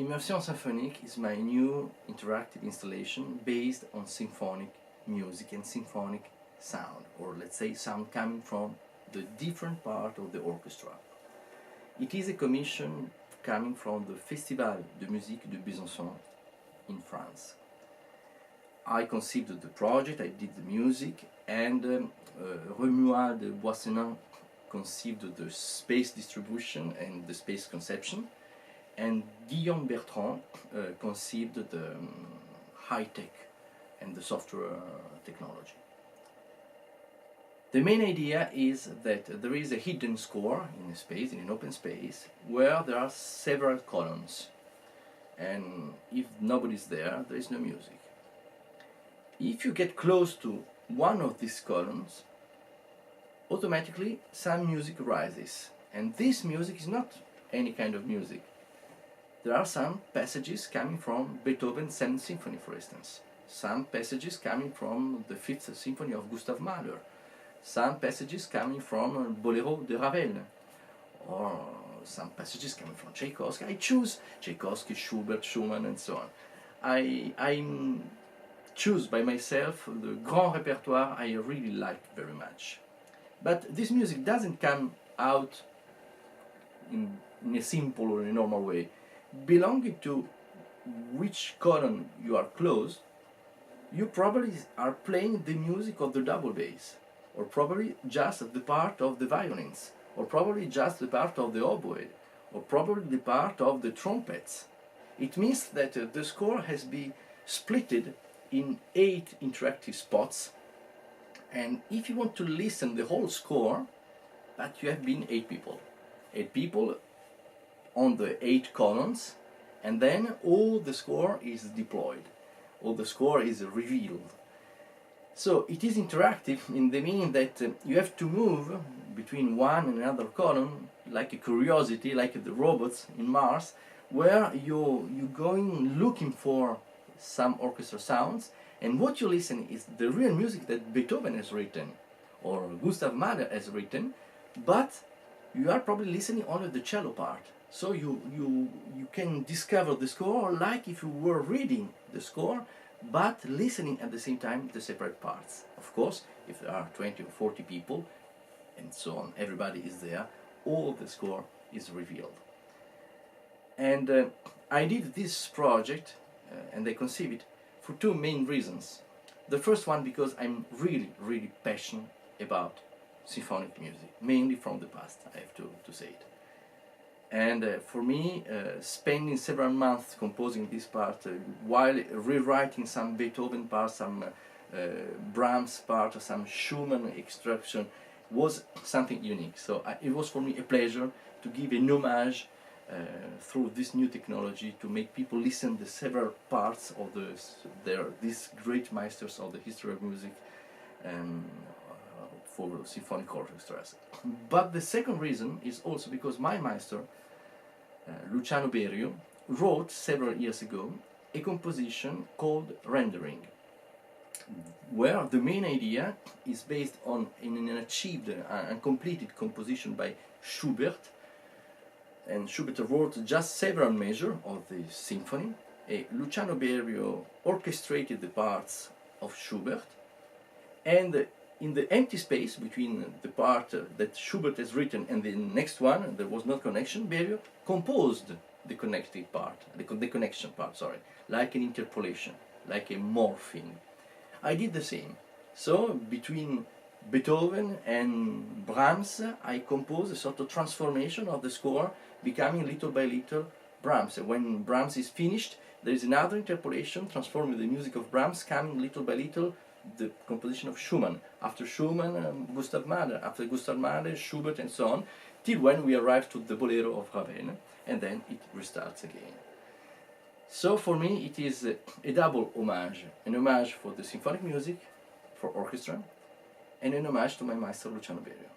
Immersion Symponique is my new interactive installation based on symphonic music and symphonic sound, or let's say sound coming from the different part of the orchestra. It is a commission coming from the Festival de Musique de Besançon in France. I conceived the project, I did the music, and Romuald de Boissenin conceived the space distribution and the space conception, and Guillaume Bertrand conceived the high-tech and the software technology. The main idea is that there is a hidden score in a space, in an open space, where there are several columns, and if nobody's there, there is no music. If you get close to one of these columns, automatically some music rises, and this music is not any kind of music. There are some passages coming from Beethoven's 7th Symphony, for instance, some passages coming from the 5th Symphony of Gustav Mahler, some passages coming from Bolero de Ravel, or some passages coming from Tchaikovsky. I choose Tchaikovsky, Schubert, Schumann, and so on. I choose by myself the grand repertoire I really like very much. But this music doesn't come out in a simple or a normal way. Belonging to which column you are close, you probably are playing the music of the double bass, or probably just the part of the violins, or probably just the part of the oboe, or probably the part of the trumpets. It means that the score has been splitted in 8 interactive spots, and if you want to listen the whole score, but you have been 8 people on the 8 columns, and then all the score is deployed, all the score is revealed. So it is interactive in the meaning that you have to move between one and another column like a curiosity, like the robots in Mars, where you're going looking for some orchestra sounds, and what you listen is the real music that Beethoven has written or Gustav Mahler has written, but you are probably listening only the cello part. So you can discover the score like if you were reading the score, but listening at the same time the separate parts. Of course, if there are 20 or 40 people, and so on, everybody is there, all the score is revealed. And I did this project, and I conceived it, for 2 main reasons. The first one, because I'm really passionate about symphonic music, mainly from the past, I have to say it. And for me, spending several months composing this part, while rewriting some Beethoven parts, some Brahms part, some Schumann extraction, was something unique. So it was for me a pleasure to give an homage through this new technology, to make people listen the several parts of these great masters of the history of music for symphonic orchestras. But the second reason is also because my master, Luciano Berio, wrote several years ago a composition called Rendering, where the main idea is based on an achieved and completed composition by Schubert. And Schubert wrote just several measures of the symphony. Luciano Berio orchestrated the parts of Schubert, and in the empty space between the part that Schubert has written and the next one, there was no connection, Berio composed the connected part, the connection part, sorry, like an interpolation, like a morphing. I did the same. So between Beethoven and Brahms, I composed a sort of transformation of the score, becoming little by little Brahms. When Brahms is finished, there is another interpolation transforming the music of Brahms, coming little by little the composition of Schumann. After Schumann, Gustav Mahler. After Gustav Mahler, Schubert, and so on, till when we arrive to the Bolero of Ravel, and then it restarts again. So for me it is a double homage, an homage for the symphonic music, for orchestra, and an homage to my master Luciano Berio.